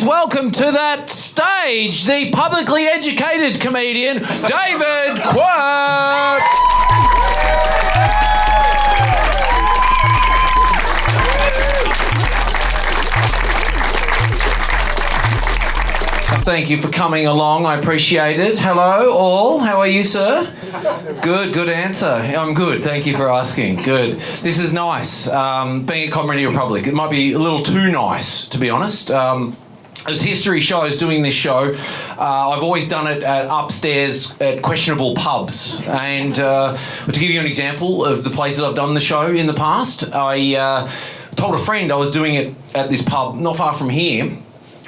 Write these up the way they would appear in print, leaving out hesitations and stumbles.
welcome to that stage the publicly educated comedian, David Quirk. Thank you for coming along. I appreciate it. Hello, all. How are you, sir? Good answer. I'm good. Thank you for asking. Good. This is nice. Being a Comedy Republic, it might be a little too nice, to be honest. As history shows, doing this show, I've always done it upstairs at questionable pubs. And to give you an example of the places I've done the show in the past, I told a friend I was doing it at this pub not far from here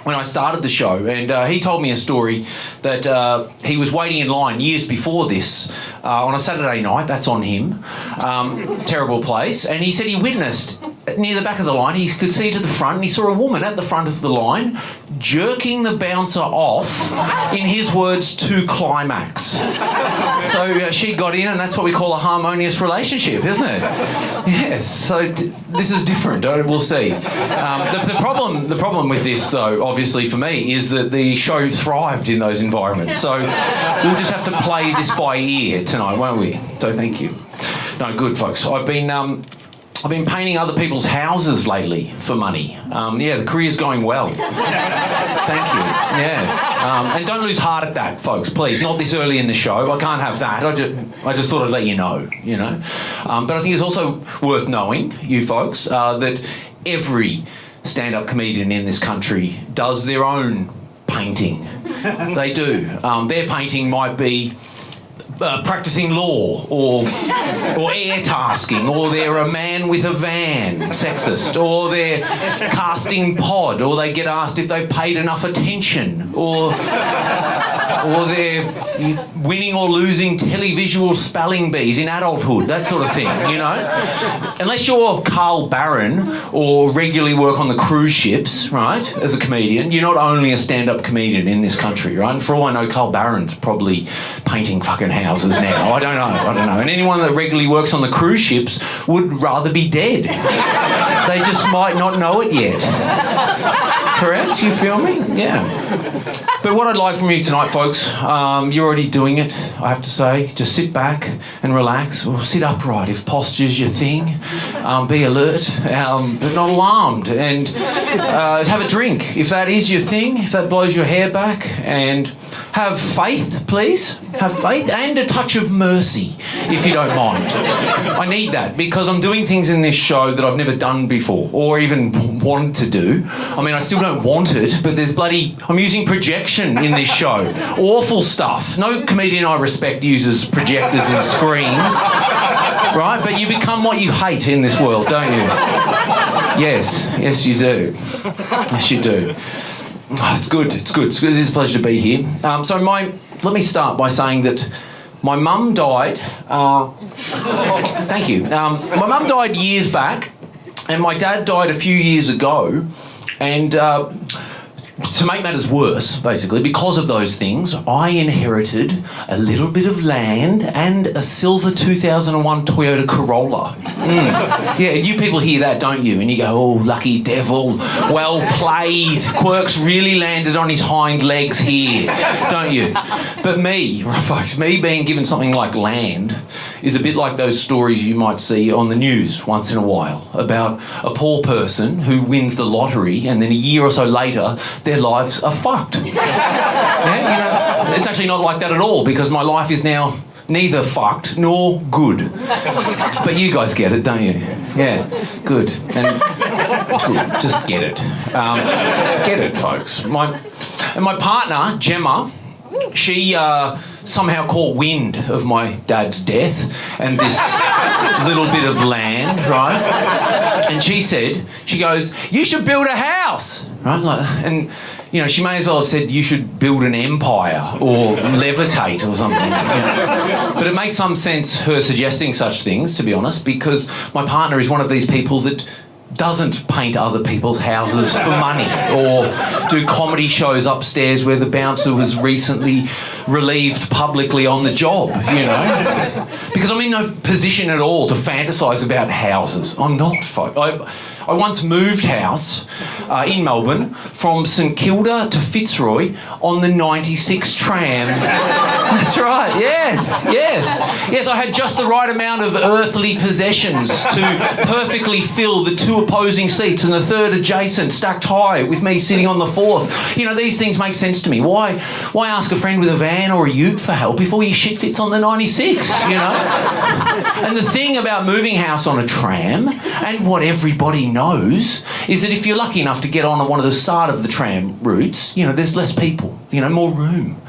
when I started the show, and he told me a story that he was waiting in line years before this on a Saturday night. That's on him. Terrible place. And he said he witnessed near the back of the line, he could see to the front, and he saw a woman at the front of the line jerking the bouncer off, in his words, to climax. So she got in, and that's what we call a harmonious relationship, isn't it? Yes, so this is different, we'll see. The problem with this, though, obviously for me, is that the show thrived in those environments. So we'll just have to play this by ear tonight, won't we? So thank you. No, good, folks. I've been painting other people's houses lately for money. The career's going well. Thank you. Yeah. And don't lose heart at that, folks, please. Not this early in the show. I can't have that. I just thought I'd let you know, you know. But I think it's also worth knowing, you folks, that every stand-up comedian in this country does their own painting. They do. Their painting might be practicing law or air tasking, or they're a man with a van, sexist, or they're casting pod, or they get asked if they've paid enough attention, or they're winning or losing televisual spelling bees in adulthood, that sort of thing, you know? Unless you're Carl Barron or regularly work on the cruise ships, right, as a comedian, you're not only a stand-up comedian in this country, right? And for all I know, Carl Barron's probably painting fucking houses now. I don't know. And anyone that regularly works on the cruise ships would rather be dead. They just might not know it yet. Correct? You feel me? Yeah. But what I'd like from you tonight, folks, you're already doing it, I have to say. Just sit back and relax, or sit upright if posture's your thing. Be alert, but not alarmed. And have a drink if that is your thing, if that blows your hair back. And have faith, please. Have faith and a touch of mercy, if you don't mind. I need that because I'm doing things in this show that I've never done before or even wanted to do. I mean, I still don't want it, but I'm using projection in this show. Awful stuff. No comedian I respect uses projectors and screens, right? But you become what you hate in this world, don't you? Yes, you do. Yes, you do. Oh, it's good. It is a pleasure to be here. Let me start by saying that my mum died. Thank you. My mum died years back, and my dad died a few years ago. And to make matters worse, basically, because of those things, I inherited a little bit of land and a silver 2001 Toyota Corolla. Yeah, you people hear that, don't you? And you go, oh, lucky devil, well played. Quirk's really landed on his hind legs here, don't you? But me, folks, me being given something like land is a bit like those stories you might see on the news once in a while about a poor person who wins the lottery and then a year or so later their lives are fucked. Yeah, you know, it's actually not like that at all because my life is now neither fucked nor good. But you guys get it, don't you? Yeah, good. And good, just get it. Get it, folks. My partner, Gemma, she somehow caught wind of my dad's death and this little bit of land, right? And she goes, you should build a house, right? And, you know, she may as well have said you should build an empire or levitate or something. You know? But it makes some sense her suggesting such things, to be honest, because my partner is one of these people that doesn't paint other people's houses for money or do comedy shows upstairs where the bouncer was recently relieved publicly on the job, you know? Because I'm in no position at all to fantasise about houses. I'm not, folks. I once moved house in Melbourne from St Kilda to Fitzroy on the 96 tram. That's right, yes. Yes, I had just the right amount of earthly possessions to perfectly fill the two opposing seats and the third adjacent, stacked high, with me sitting on the fourth. You know, these things make sense to me. Why ask a friend with a van or a ute for help if all your shit fits on the 96, you know? And the thing about moving house on a tram, and what everybody knows, is that if you're lucky enough to get on one of the start of the tram routes, you know, there's less people, you know, more room.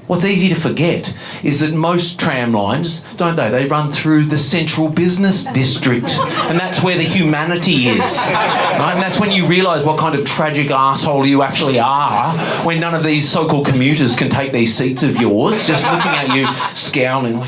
What's easy to forget is that most tram lines, don't they? They run through the central business district, and that's where the humanity is, right? And that's when you realise what kind of tragic arsehole you actually are, when none of these so-called commuters can take these seats of yours, just looking at you, scowling.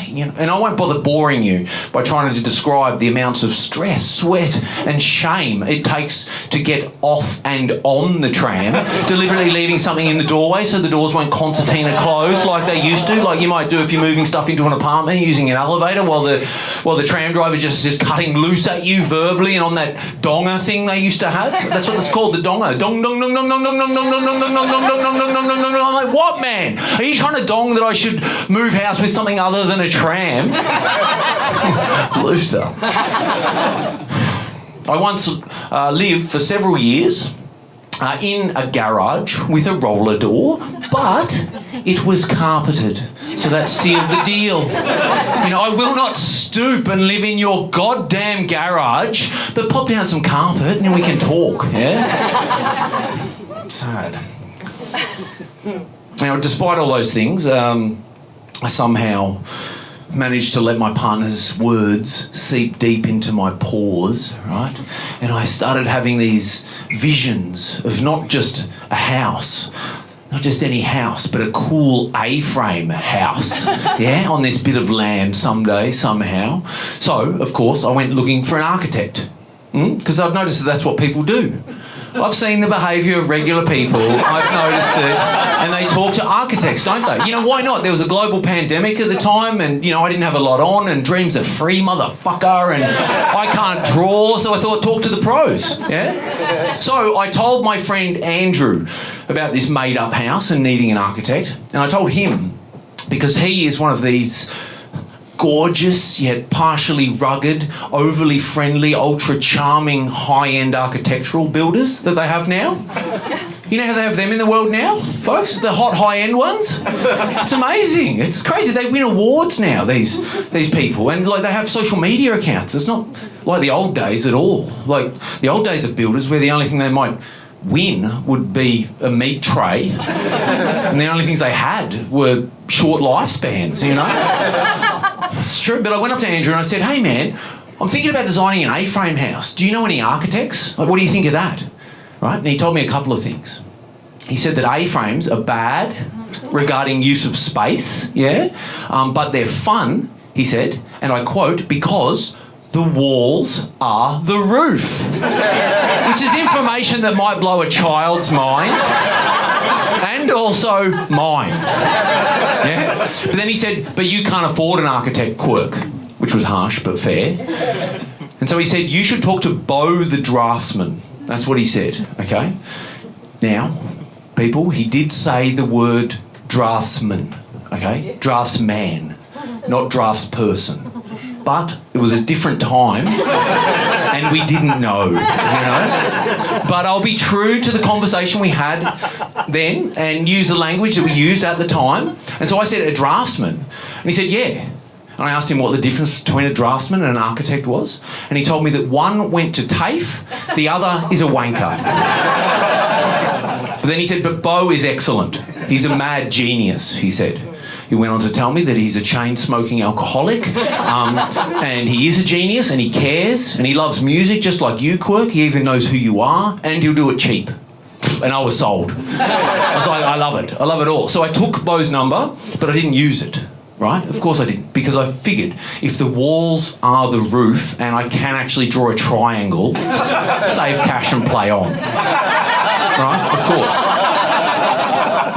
You know, and I won't bother boring you by trying to describe the amounts of stress, sweat and shame it takes to get off and on the tram, deliberately leaving something in the doorway so the doors won't concertina close like they used to, like you might do if you're moving stuff into an apartment using an elevator while the tram driver just is cutting loose at you verbally and on that donger thing they used to have. That's what it's called, the donger. Dong dong dong dong dong dong dong dong dong dong dong dong dong dong dong dong dong dong. I'm like, what, man? Are you trying to dong that I should move house with something other than a tram? Loser. I once lived for several years in a garage with a roller door, but it was carpeted, so that sealed the deal. You know, I will not stoop and live in your goddamn garage, but pop down some carpet and then we can talk, yeah? Sad. Now, despite all those things, I somehow managed to let my partner's words seep deep into my pores, right? And I started having these visions of not just a house, not just any house, but a cool A-frame house, yeah, on this bit of land someday, somehow. So, of course, I went looking for an architect, because I've noticed that that's what people do. I've seen the behaviour of regular people, I've noticed it, and they talk to architects, don't they? You know, why not? There was a global pandemic at the time and, you know, I didn't have a lot on and dreams are free, motherfucker, and I can't draw, so I thought, talk to the pros, yeah? So I told my friend Andrew about this made-up house and needing an architect, and I told him because he is one of these gorgeous yet partially rugged, overly friendly, ultra charming, high-end architectural builders that they have now. You know how they have them in the world now, folks? The hot high-end ones? It's amazing. It's crazy. They win awards now, these people, and like they have social media accounts. It's not like the old days at all. Like the old days of builders where the only thing they might win would be a meat tray, and the only things they had were short lifespans, you know? It's true, but I went up to Andrew and I said, hey man, I'm thinking about designing an A-frame house. Do you know any architects? Like, what do you think of that? Right? And he told me a couple of things. He said that A-frames are bad regarding use of space, yeah? But they're fun, he said, and I quote, because the walls are the roof. Which is information that might blow a child's mind. And also mine. Yeah? But then he said, but you can't afford an architect, Quirk, which was harsh but fair. And so he said, you should talk to Beau the draftsman. That's what he said, okay? Now, people, he did say the word draftsman, okay? Draftsman, not draftsperson. But it was a different time and we didn't know, you know? But I'll be true to the conversation we had then and use the language that we used at the time. And so I said, a draftsman? And he said, yeah. And I asked him what the difference between a draftsman and an architect was. And he told me that one went to TAFE, the other is a wanker. But then he said, but Beau is excellent. He's a mad genius, he said. He went on to tell me that he's a chain-smoking alcoholic, and he is a genius, and he cares, and he loves music just like you, Quirk. He even knows who you are, and he'll do it cheap. And I was sold. I was like, I love it. I love it all. So I took Beau's number, but I didn't use it, right? Of course I didn't, because I figured if the walls are the roof and I can actually draw a triangle, save cash and play on. Right? Of course.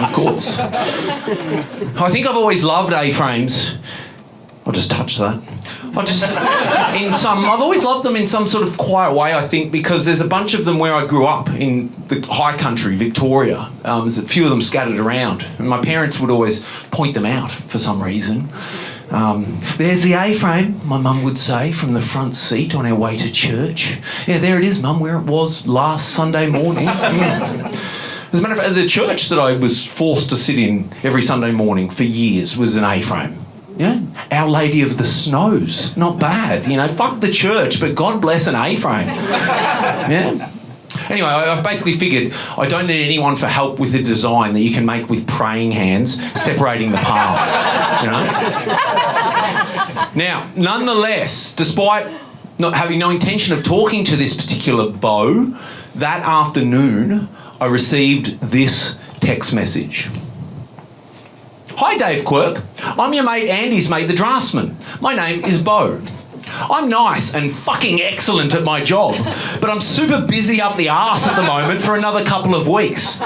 Of course. I think I've always loved A-frames. I'll just touch that. I've always loved them in some sort of quiet way, I think, because there's a bunch of them where I grew up in the high country, Victoria. There's a few of them scattered around, and my parents would always point them out for some reason. There's the A-frame, my mum would say, from the front seat on our way to church. Yeah, there it is, Mum, where it was last Sunday morning. As a matter of fact, the church that I was forced to sit in every Sunday morning for years was an A-frame. Yeah, Our Lady of the Snows, not bad. Fuck the church, but God bless an A-frame. Yeah. Anyway, I've basically figured I don't need anyone for help with a design that you can make with praying hands separating the palms. Now, nonetheless, despite not having no intention of talking to this particular Beau, that afternoon I received this text message. Hi Dave Quirk, I'm your mate Andy's mate the draftsman. My name is Beau. I'm nice and fucking excellent at my job, but I'm super busy up the arse at the moment for another couple of weeks.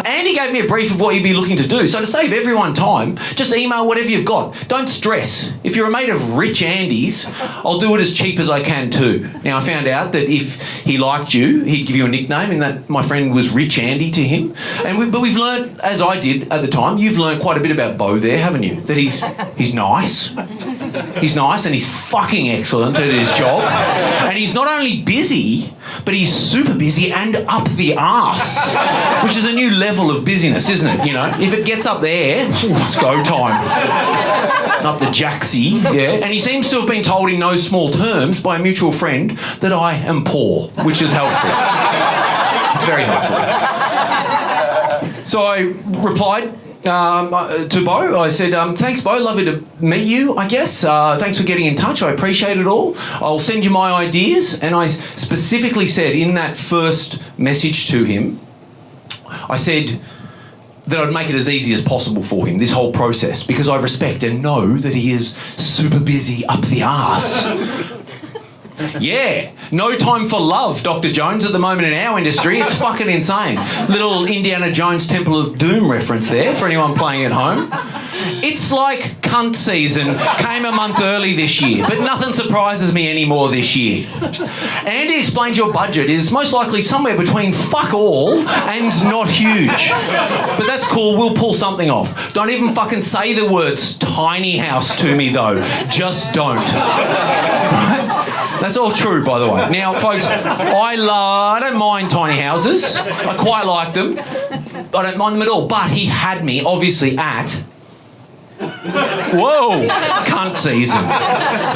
Andy gave me a brief of what you'd be looking to do, so to save everyone time, just email whatever you've got. Don't stress. If you're a mate of Rich Andy's, I'll do it as cheap as I can too. Now, I found out that if he liked you, he'd give you a nickname, and that my friend was Rich Andy to him. But we've learned, as I did at the time, you've learned quite a bit about Beau there, haven't you? That he's nice. He's nice and he's fucking excellent at his job. And he's not only busy, but he's super busy and up the arse, which is a new level of busyness, isn't it? If it gets up there, it's go time. Up the jacksy, yeah. And he seems to have been told in no small terms by a mutual friend that I am poor, which is helpful. It's very helpful. So I replied to Beau. I said, thanks, Beau. Lovely to meet you, I guess. Thanks for getting in touch. I appreciate it all. I'll send you my ideas. And I specifically said in that first message to him, I said that I'd make it as easy as possible for him, this whole process, because I respect and know that he is super busy up the arse. Yeah, no time for love, Dr. Jones, at the moment in our industry. It's fucking insane. Little Indiana Jones Temple of Doom reference there for anyone playing at home. It's like cunt season came a month early this year, but nothing surprises me anymore this year. Andy explained your budget is most likely somewhere between fuck all and not huge. But that's cool, we'll pull something off. Don't even fucking say the words tiny house to me though. Just don't. Right? That's all true, by the way. Now, folks, I don't mind tiny houses. I quite like them. I don't mind them at all. But he had me, obviously, at... Whoa, cunt season.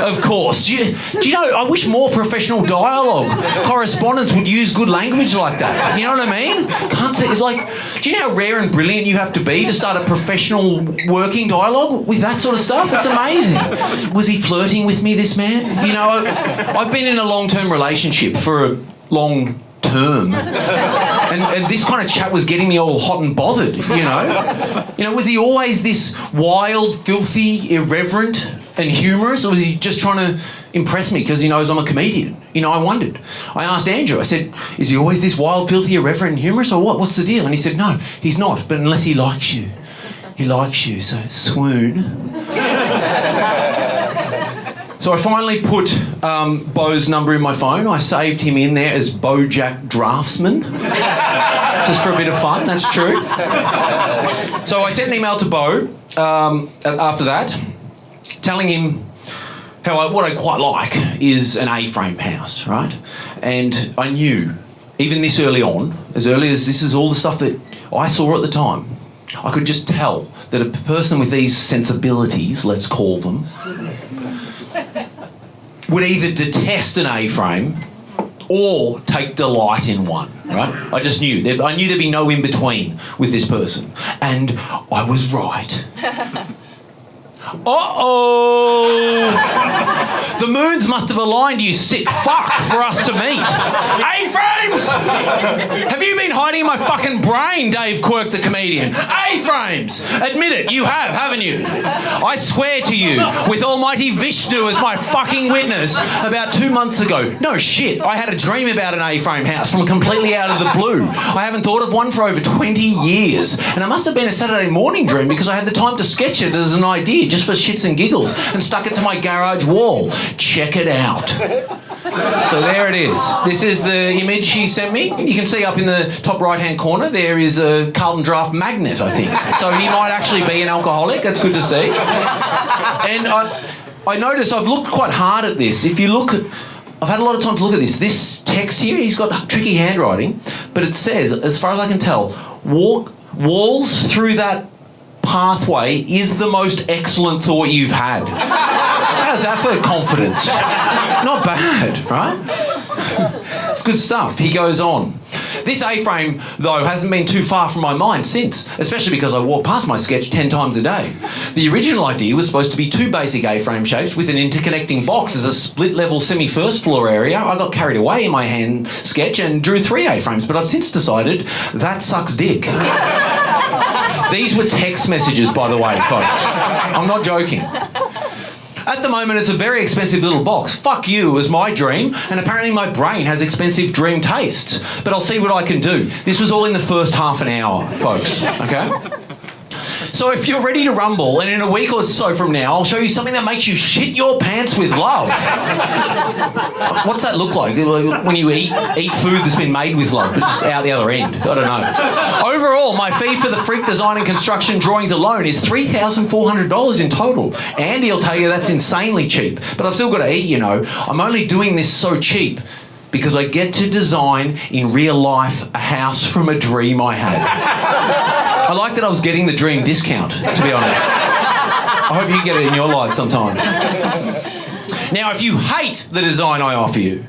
Of course. Do you know, I wish more professional dialogue, correspondence would use good language like that. You know what I mean? Cunt season is like, do you know how rare and brilliant you have to be to start a professional working dialogue with that sort of stuff? It's amazing. Was he flirting with me, this man? I've been in a long-term relationship for a long term. And this kind of chat was getting me all hot and bothered, was he always this wild, filthy, irreverent and humorous, or was he just trying to impress me because he knows I'm a comedian? I wondered. I asked Andrew, I said, is he always this wild, filthy, irreverent and humorous, or what? What's the deal? And he said, no, he's not, but unless he likes you. He likes you, so swoon. So I finally put Beau's number in my phone. I saved him in there as Bojack Draftsman, just for a bit of fun, that's true. So I sent an email to Beau after that, telling him what I quite like is an A-frame house, right? And I knew, even this early on, as early as this is all the stuff that I saw at the time, I could just tell that a person with these sensibilities, let's call them, would either detest an A-frame or take delight in one, right? I just knew. I knew there'd be no in-between with this person. And I was right. Uh-oh! The moons must have aligned, you sick fuck, for us to meet. A-frames! Have you been hiding in my fucking brain, Dave Quirk the comedian? A-frames! Admit it, you have, haven't you? I swear to you, with almighty Vishnu as my fucking witness, about 2 months ago. No shit, I had a dream about an A-frame house from completely out of the blue. I haven't thought of one for over 20 years. And it must have been a Saturday morning dream because I had the time to sketch it as an idea just for shits and giggles and stuck it to my garage wall. Check it out. So there it is. This is the image she sent me. You can see up in the top right-hand corner, there is a Carlton Draft magnet, I think. So he might actually be an alcoholic. That's good to see. And I noticed I've looked quite hard at this. If you look... I've had a lot of time to look at this. This text here, he's got tricky handwriting, but it says, as far as I can tell, walls through that pathway is the most excellent thought you've had. How's that for confidence? Not bad, right? It's good stuff. He goes on. This A-frame, though, hasn't been too far from my mind since, especially because I walk past my sketch 10 times a day. The original idea was supposed to be 2 basic A-frame shapes with an interconnecting box as a split-level semi-first floor area. I got carried away in my hand sketch and drew 3 A-frames, but I've since decided that sucks dick. These were text messages, by the way, folks. I'm not joking. At the moment, it's a very expensive little box. Fuck you was my dream, and apparently my brain has expensive dream tastes. But I'll see what I can do. This was all in the first half an hour, folks, okay? So if you're ready to rumble, and in a week or so from now, I'll show you something that makes you shit your pants with love. What's that look like? When you eat food that's been made with love, but just out the other end? I don't know. Overall, my fee for the freak design and construction drawings alone is $3,400 in total. Andy'll tell you that's insanely cheap, but I've still got to eat, you know. I'm only doing this so cheap because I get to design in real life a house from a dream I had. I like that I was getting the dream discount, to be honest. I hope you get it in your life sometimes. Now, if you hate the design I offer you,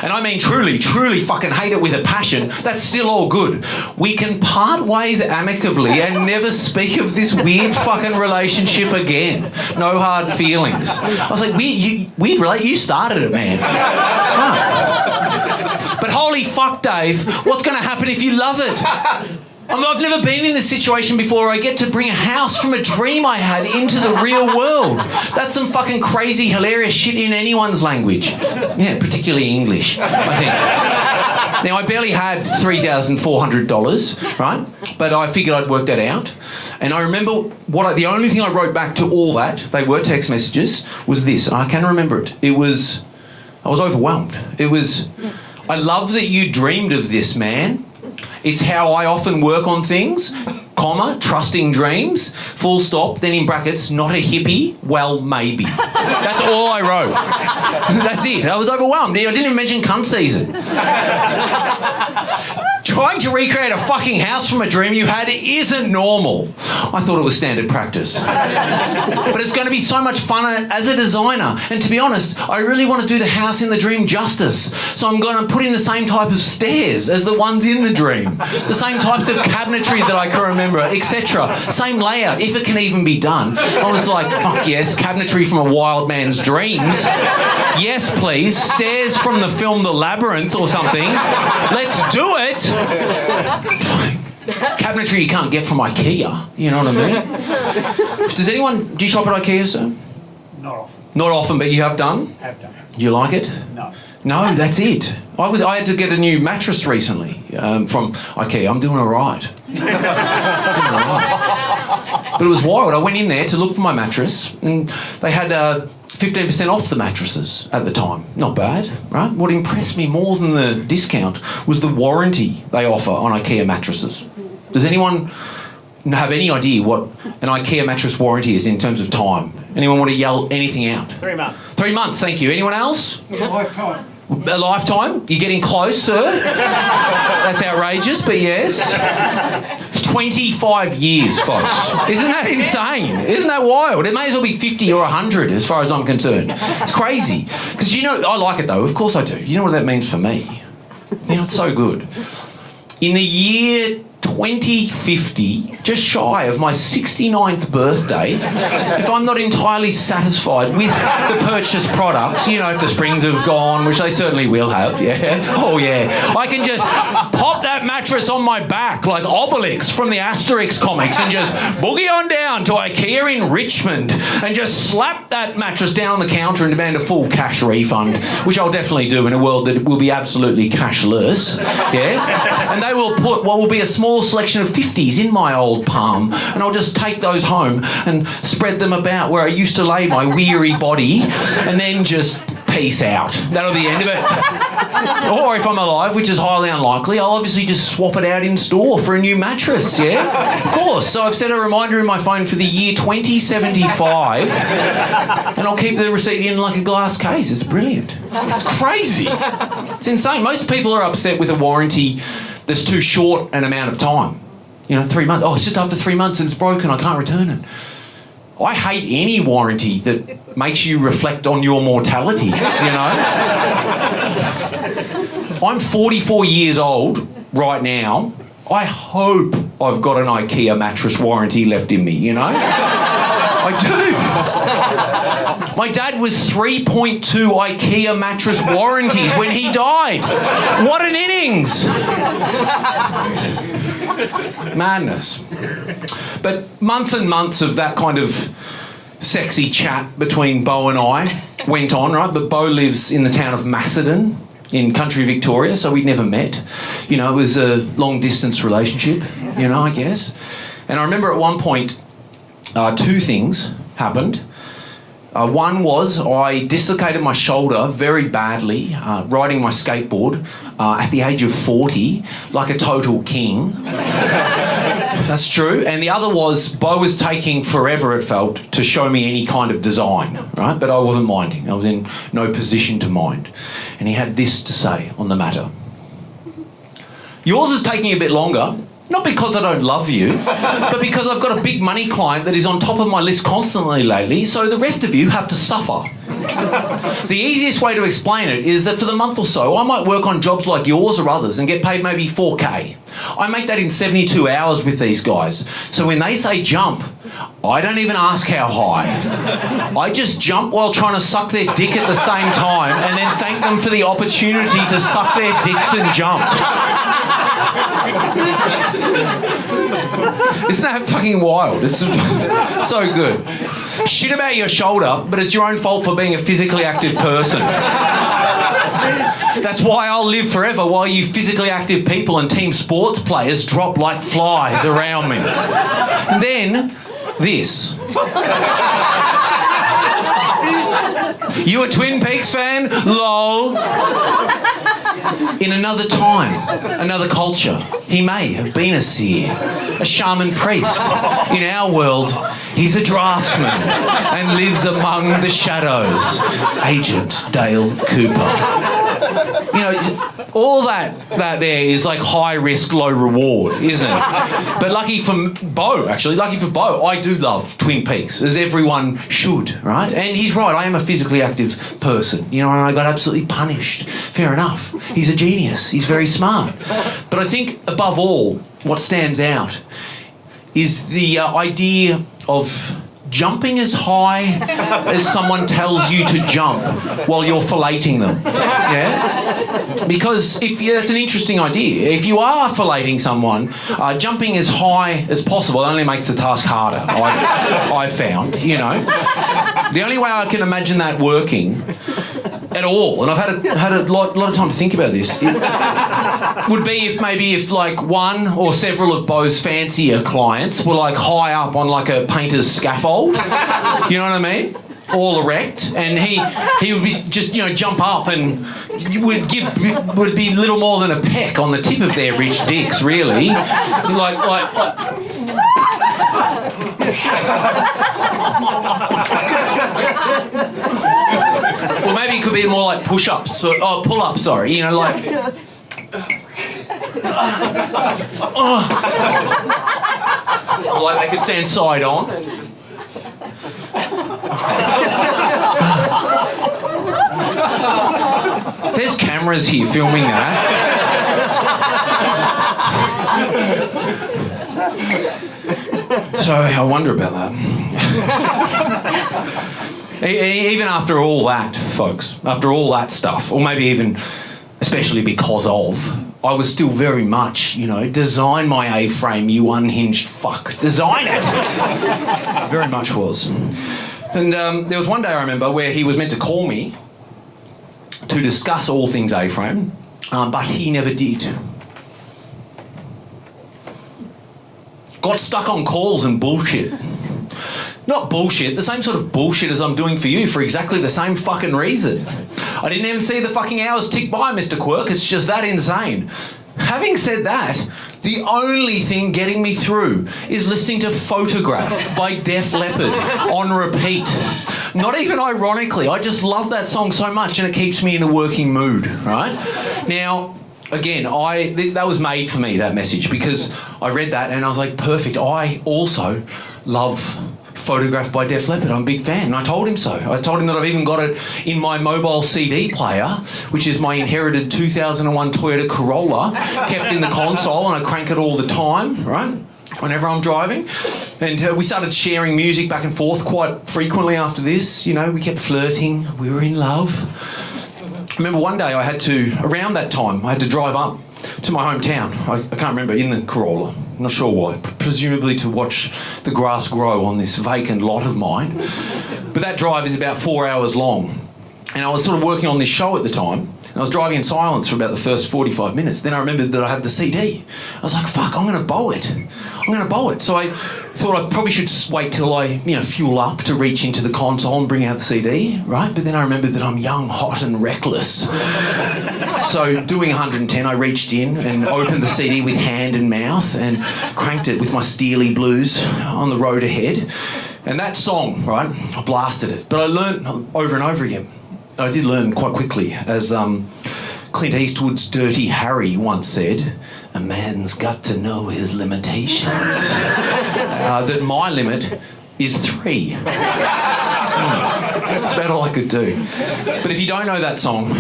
and I mean truly, truly fucking hate it with a passion, that's still all good. We can part ways amicably and never speak of this weird fucking relationship again. No hard feelings. I was like, you started it, man. Fuck. But holy fuck, Dave, what's going to happen if you love it? I've never been in this situation before. I get to bring a house from a dream I had into the real world. That's some fucking crazy, hilarious shit in anyone's language. Yeah, particularly English, I think. Now, I barely had $3,400, right? But I figured I'd work that out. And I remember the only thing I wrote back to all that, they were text messages, was this. And I can remember it. I was overwhelmed. I love that you dreamed of this, man. It's how I often work on things, comma, trusting dreams, full stop, then in brackets, not a hippie, well, maybe. That's all I wrote. That's it. I was overwhelmed. I didn't even mention cunt season. Trying to recreate a fucking house from a dream you had isn't normal. I thought it was standard practice. But it's going to be so much fun as a designer. And to be honest, I really want to do the house in the dream justice. So I'm going to put in the same type of stairs as the ones in the dream. The same types of cabinetry that I can remember, etc. Same layout, if it can even be done. I was like, fuck yes, cabinetry from a wild man's dreams. Yes, please. Stairs from the film The Labyrinth or something. Let's do it. Cabinetry you can't get from IKEA, you know what I mean? Do you shop at IKEA, sir? Not often. Not often, but you have done? Have done. Do you like it? No. No, that's it. I had to get a new mattress recently from IKEA. I'm doing all right. But it was wild. I went in there to look for my mattress and they had 15% off the mattresses at the time. Not bad, right? What impressed me more than the discount was the warranty they offer on IKEA mattresses. Does anyone have any idea what an IKEA mattress warranty is in terms of time? Anyone want to yell anything out? 3 months. 3 months, thank you. Anyone else? A lifetime. A lifetime? You're getting close, sir. That's outrageous, but yes. 25 years, folks. Isn't that insane? Isn't that wild? It may as well be 50 or 100 as far as I'm concerned. It's crazy. Because, I like it though. Of course I do. You know what that means for me? It's so good. In the year 2050, just shy of my 69th birthday, if I'm not entirely satisfied with the purchased products, if the springs have gone, which they certainly will have, yeah. Oh, yeah. I can just pop that mattress on my back like Obelix from the Asterix comics and just boogie on down to IKEA in Richmond and just slap that mattress down on the counter and demand a full cash refund, which I'll definitely do in a world that will be absolutely cashless, yeah. And they will put what will be a small small selection of 50s in my old palm, and I'll just take those home and spread them about where I used to lay my weary body, and then just peace out. That'll be the end of it. Or if I'm alive, which is highly unlikely, I'll obviously just swap it out in store for a new mattress, yeah? Of course. So I've set a reminder in my phone for the year 2075, and I'll keep the receipt in like a glass case. It's brilliant. It's crazy. It's insane. Most people are upset with a warranty that's too short an amount of time. 3 months. Oh, it's just after 3 months and it's broken. I can't return it. I hate any warranty that makes you reflect on your mortality, I'm 44 years old right now. I hope I've got an IKEA mattress warranty left in me, I do. My dad was 3.2 IKEA mattress warranties when he died. What an innings! Madness. But months and months of that kind of sexy chat between Beau and I went on, right? But Beau lives in the town of Macedon in country Victoria, so we'd never met. It was a long-distance relationship, I guess. And I remember at one point, two things happened. One was I dislocated my shoulder very badly riding my skateboard at the age of 40, like a total king. That's true. And the other was Beau was taking forever, it felt, to show me any kind of design, right? But I wasn't minding. I was in no position to mind. And he had this to say on the matter. Yours is taking a bit longer. Not because I don't love you, but because I've got a big money client that is on top of my list constantly lately, so the rest of you have to suffer. The easiest way to explain it is that for the month or so, I might work on jobs like yours or others and get paid maybe 4K. I make that in 72 hours with these guys. So when they say jump, I don't even ask how high. I just jump while trying to suck their dick at the same time and then thank them for the opportunity to suck their dicks and jump. Isn't that fucking wild? It's so good. Shit about your shoulder, but it's your own fault for being a physically active person. That's why I'll live forever while you physically active people and team sports players drop like flies around me. And then, this. You a Twin Peaks fan? Lol. In another time, another culture, he may have been a seer, a shaman priest. In our world, he's a draftsman and lives among the shadows. Agent Dale Cooper. All that there is like high risk, low reward, isn't it? But lucky for Beau, I do love Twin Peaks, as everyone should, right? And he's right, I am a physically active person, and I got absolutely punished. Fair enough. He's a genius. He's very smart. But I think, above all, what stands out is the idea of jumping as high as someone tells you to jump while you're filleting them. Yeah? Because that's an interesting idea. If you are filleting someone, jumping as high as possible only makes the task harder, I've found, The only way I can imagine that working at all, and I've had a lot of time to think about this, would be if like one or several of Beau's fancier clients were like high up on like a painter's scaffold, you know what I mean? All erect, and he would be just jump up and would be little more than a peck on the tip of their rich dicks, really, like. Or maybe it could be more like push-ups, pull-ups, sorry, like... Like they could stand side on and just... There's cameras here filming that. So I wonder about that. Even after all that, folks, after all that stuff, or maybe even especially because of, I was still very much, design my A-frame, you unhinged fuck. Design it! Very much was. And there was one day I remember where he was meant to call me to discuss all things A-frame, but he never did. got stuck on calls and bullshit. Not bullshit, the same sort of bullshit as I'm doing for you for exactly the same fucking reason. I didn't even see the fucking hours tick by, Mr. Quirk. It's just that insane. Having said that, the only thing getting me through is listening to Photograph by Def Leppard on repeat. Not even ironically, I just love that song so much and it keeps me in a working mood, right? Now, again, that was made for me, that message, because I read that and I was like, perfect. I also love Photograph by Def Leppard. I'm a big fan. And I told him so. I told him that I've even got it in my mobile CD player, which is my inherited 2001 Toyota Corolla, kept in the console, and I crank it all the time, right? Whenever I'm driving. And we started sharing music back and forth quite frequently after this. You know, we kept flirting. We were in love. I remember one day around that time, I had to drive up to my hometown. I can't remember, in the Corolla. I'm not sure why. Presumably to watch the grass grow on this vacant lot of mine. But that drive is about 4 hours long. And I was sort of working on this show at the time. And I was driving in silence for about the first 45 minutes. Then I remembered that I had the CD. I was like, fuck, I'm going to bow it. So I thought I probably should wait till I, fuel up to reach into the console and bring out the CD, right? But then I remembered that I'm young, hot and reckless. So doing 110, I reached in and opened the CD with hand and mouth and cranked it with my Steely Blues on the road ahead. And that song, right, I blasted it. But I learned over and over again. I did learn quite quickly, as Clint Eastwood's Dirty Harry once said, a man's got to know his limitations. That my limit is 3. That's about all I could do. But if you don't know that song,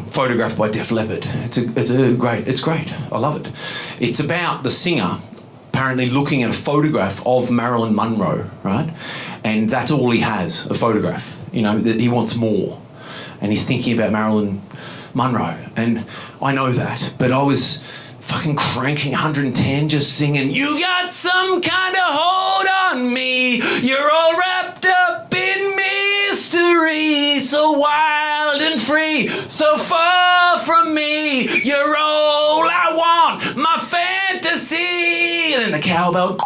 Photograph by Def Leppard, it's great. I love it. It's about the singer apparently looking at a photograph of Marilyn Monroe, right? And that's all he has, a photograph. That he wants more. And he's thinking about Marilyn Monroe. And I know that, but I was fucking cranking 110, just singing, you got some kind of hold on me, you're all wrapped up in mystery, so wild and free, so far from me, you're all I want, my fantasy. And then the cowbell.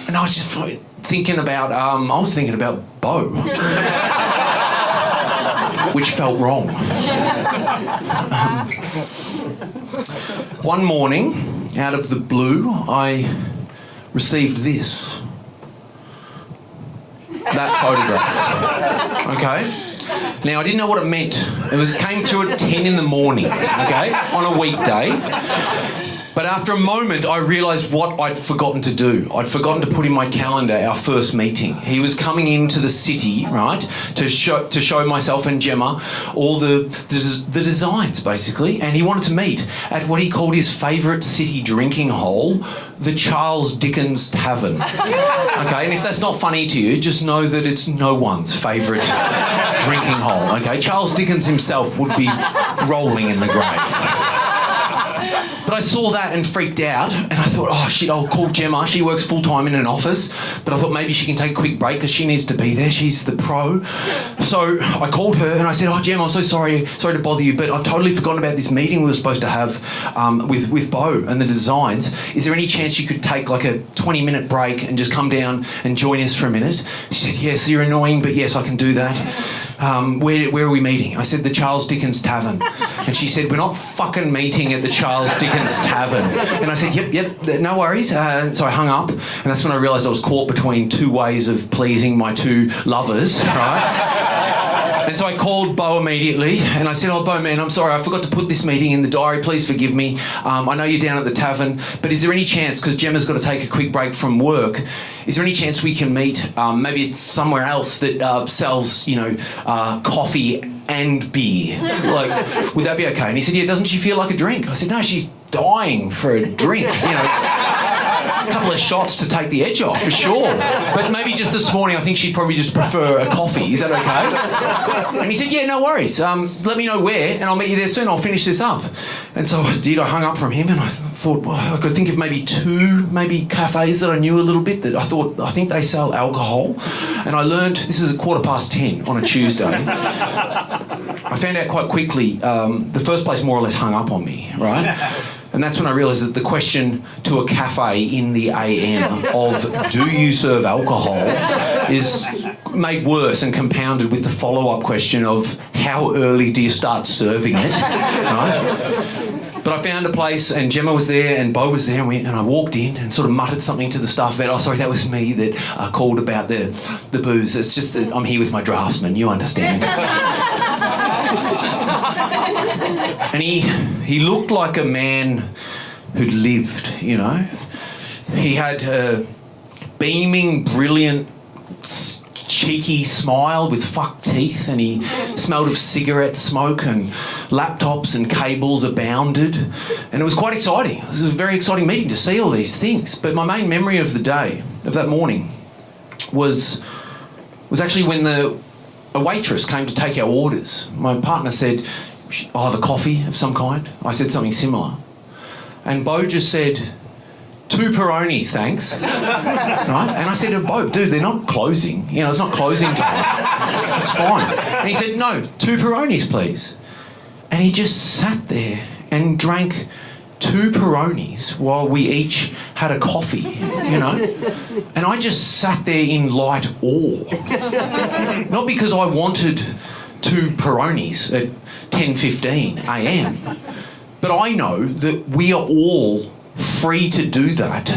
And I was just thinking about, Beau. Which felt wrong. One morning, out of the blue, I received this. That photograph. Okay? Now, I didn't know what it meant. It came through at 10 in the morning, okay, on a weekday. But after a moment, I realised what I'd forgotten to do. I'd forgotten to put in my calendar our first meeting. He was coming into the city, right, to show myself and Gemma all the designs, basically. And he wanted to meet at what he called his favourite city drinking hole, the Charles Dickens Tavern. Okay, and if that's not funny to you, just know that it's no one's favourite drinking hole, okay? Charles Dickens himself would be rolling in the grave. But I saw that and freaked out, and I thought, oh shit, I'll call Gemma. She works full-time in an office, but I thought maybe she can take a quick break because she needs to be there. She's the pro. So I called her and I said, oh Gemma, I'm so sorry to bother you, but I've totally forgotten about this meeting we were supposed to have with Beau and the designs. Is there any chance you could take like a 20-minute break and just come down and join us for a minute? She said, yes, you're annoying, but yes, I can do that. Where are we meeting? I said, the Charles Dickens Tavern. And she said, we're not fucking meeting at the Charles Dickens Tavern. And I said, yep, no worries. So I hung up, and that's when I realised I was caught between two ways of pleasing my two lovers, right? And so I called Beau immediately, and I said, oh, Beau, man, I'm sorry, I forgot to put this meeting in the diary. Please forgive me. I know you're down at the tavern, but is there any chance, because Gemma's got to take a quick break from work, is there any chance we can meet? Maybe it's somewhere else that sells, coffee and beer. Like, would that be okay? And he said, yeah, doesn't she feel like a drink? I said, no, she's dying for a drink, a couple of shots to take the edge off, for sure. But maybe just this morning, I think she'd probably just prefer a coffee. Is that okay? And he said, yeah, no worries. Let me know where, and I'll meet you there soon. I'll finish this up. And so I did. I hung up from him, and I thought, well, I could think of maybe two cafes that I knew a little bit that I think they sell alcohol. And I learned, this is at 10:15 on a Tuesday. I found out quite quickly, the first place more or less hung up on me, right? And And that's when I realised that the question to a cafe in the AM of do you serve alcohol is made worse and compounded with the follow-up question of how early do you start serving it, right? But I found a place and Gemma was there and Beau was there and I walked in and sort of muttered something to the staff about, oh, sorry, that was me that called about the booze. It's just that I'm here with my draftsman, you understand. And he looked like a man who'd lived, you know. He had a beaming, brilliant, cheeky smile with fucked teeth, and he smelled of cigarette smoke, and laptops and cables abounded. And it was quite exciting. It was a very exciting meeting to see all these things. But my main memory of the day, of that morning, was actually when a waitress came to take our orders. My partner said, I'll have a coffee of some kind. I said something similar. And Beau just said, 2 Peronis, thanks. Right? And I said to Beau, dude, they're not closing. You know, it's not closing time. It's fine. And he said, no, 2 Peronis, please. And he just sat there and drank 2 Peronis while we each had a coffee, you know. And I just sat there in light awe. Not because I wanted 2 Peronis at 10:15 a.m. But I know that we are all free to do that,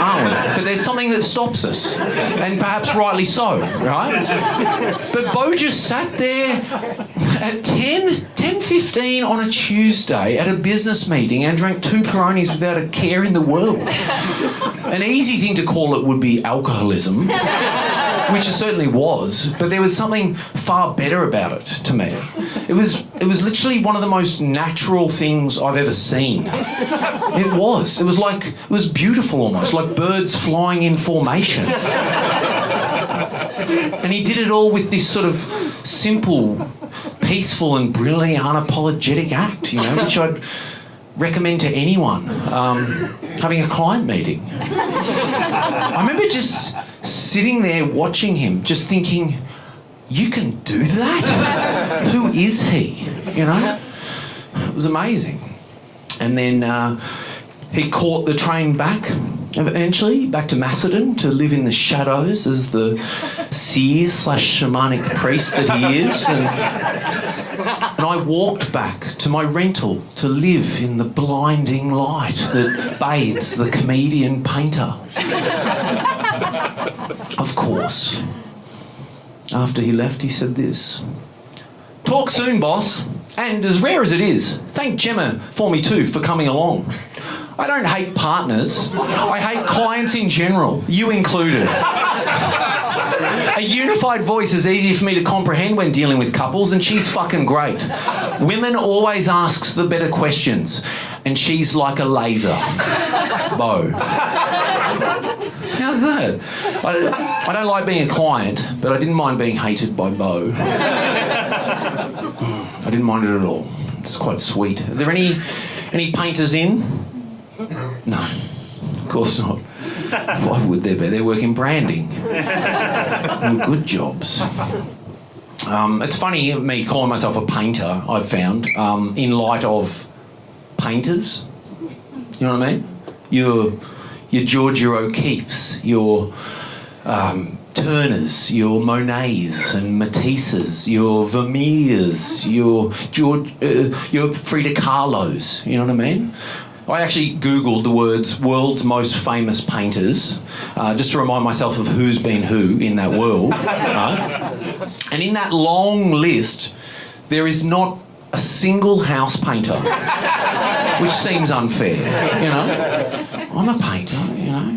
aren't we? But there's something that stops us, and perhaps rightly so, right? But Beau just sat there at 10:15 on a Tuesday at a business meeting and drank 2 Peronis without a care in the world. An easy thing to call it would be alcoholism, which it certainly was, but there was something far better about it to me. It was literally one of the most natural things I've ever seen. It was beautiful almost, like birds flying in formation. And he did it all with this sort of simple, peaceful and brilliantly unapologetic act, you know, which I'd recommend to anyone having a client meeting. I remember just sitting there watching him, just thinking, you can do that? Who is he? You know? It was amazing. And then he caught the train back, eventually, back to Macedon to live in the shadows as the seer/shamanic priest that he is. And I walked back to my rental to live in the blinding light that bathes the comedian painter. Of course. After he left, he said this. Talk soon, boss. And as rare as it is, thank Gemma for me too for coming along. I don't hate partners. I hate clients in general, you included. A unified voice is easy for me to comprehend when dealing with couples, and she's fucking great. Women always asks the better questions, and she's like a laser. Beau. How's that? I don't like being a client, but I didn't mind being hated by Beau. I didn't mind it at all. It's quite sweet. Are there any painters in? No, of course not. Why would there be? They work in branding. And good jobs. It's funny, me calling myself a painter, I've found, in light of painters. You know what I mean? Your Georgia O'Keeffes, your Turners, your Monets and Matisses, your Vermeers, your Frida Kahlos. You know what I mean? I actually Googled the words world's most famous painters, just to remind myself of who's been who in that world. And in that long list, there is not a single house painter, which seems unfair, you know. I'm a painter, you know.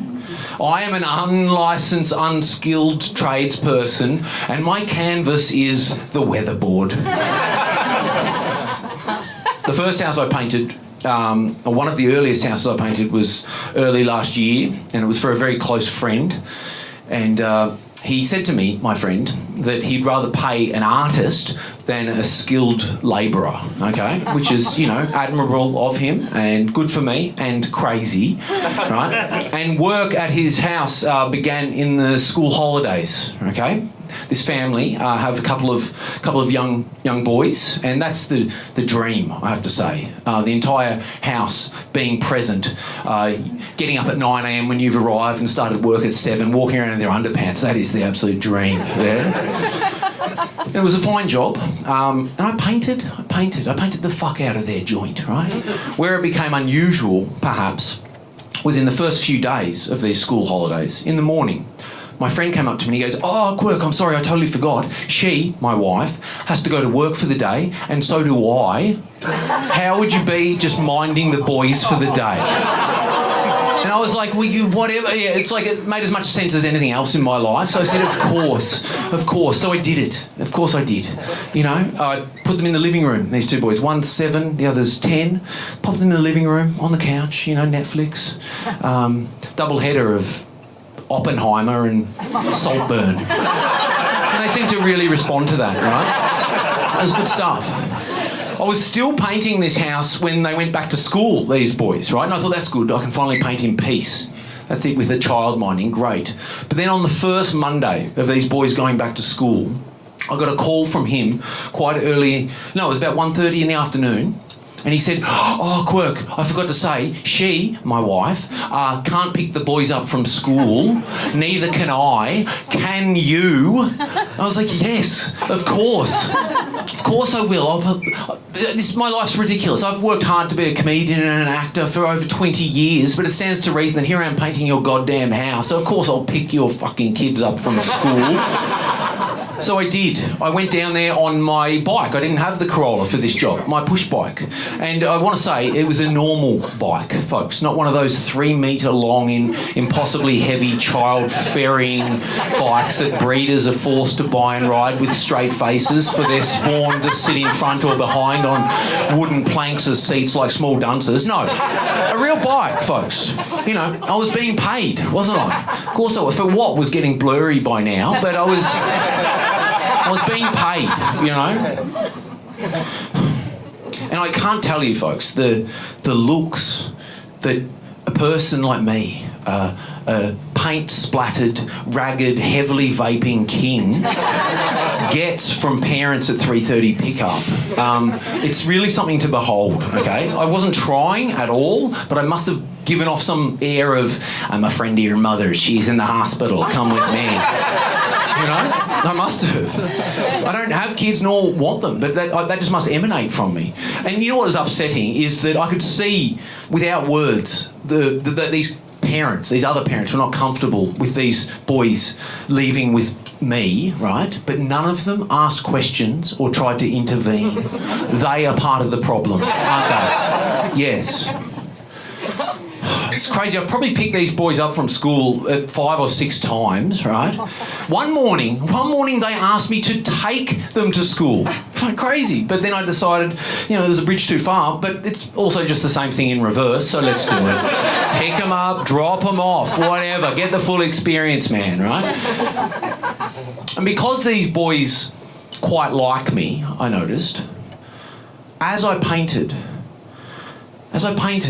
I am an unlicensed, unskilled tradesperson, and my canvas is the weatherboard. The first house I painted, one of the earliest houses I painted was early last year, and it was for a very close friend. And he said to me, my friend, that he'd rather pay an artist than a skilled labourer, okay? Which is, admirable of him and good for me and crazy, right? And work at his house began in the school holidays, okay? This family have a couple of young boys, and that's the dream, I have to say. The entire house being present, getting up at 9 a.m. when you've arrived and started work at 7, walking around in their underpants. That is the absolute dream there. And it was a fine job, and I painted the fuck out of their joint, right? Where it became unusual, perhaps, was in the first few days of these school holidays. In the morning, my friend came up to me and he goes, "Oh, Quirk, I'm sorry, I totally forgot. She, my wife, has to go to work for the day, and so do I. How would you be just minding the boys for the day?" And I was like, "Well, you whatever." Yeah, it's like it made as much sense as anything else in my life. So I said, of course. So I did it. Of course I did. I put them in the living room, these two boys. One's 7, the other's 10. Popped them in the living room, on the couch, Netflix. Double header of Oppenheimer and Saltburn. And they seem to really respond to that, right? That was good stuff. I was still painting this house when they went back to school, these boys, right? And I thought, that's good, I can finally paint in peace. That's it with the childminding, great. But then on the first Monday of these boys going back to school, I got a call from him quite early. No, it was about 1:30 in the afternoon. And he said, "Oh, Quirk, I forgot to say, she, my wife, can't pick the boys up from school. Neither can I. Can you?" I was like, "Yes, of course. Of course I will. My life's ridiculous. I've worked hard to be a comedian and an actor for over 20 years, but it stands to reason that here I am painting your goddamn house. So of course I'll pick your fucking kids up from school." So I did. I went down there on my bike. I didn't have the Corolla for this job, my push bike. And I want to say it was a normal bike, folks, not one of those 3-metre long, impossibly heavy child ferrying bikes that breeders are forced to buy and ride with straight faces for their spawn to sit in front or behind on wooden planks as seats like small dunces. No, a real bike, folks. I was being paid, wasn't I? Of course I was. For what was getting blurry by now, but I was being paid, And I can't tell you, folks, the looks that a person like me, a paint-splattered, ragged, heavily vaping king, gets from parents at 3:30 pickup. It's really something to behold, okay? I wasn't trying at all, but I must have given off some air of, "I'm a friend of your mother, she's in the hospital, come with me." I must have. I don't have kids nor want them, but that just must emanate from me. And you know what was upsetting is that I could see, without words, these parents, these other parents, were not comfortable with these boys leaving with me, right? But none of them asked questions or tried to intervene. They are part of the problem, aren't they? Yes. It's crazy. I probably picked these boys up from school 5 or 6 times, right? One morning they asked me to take them to school. Crazy. But then I decided, there's a bridge too far, but it's also just the same thing in reverse, so let's do it. Pick them up, drop them off, whatever. Get the full experience, man, right? And because these boys quite like me, I noticed, as I painted,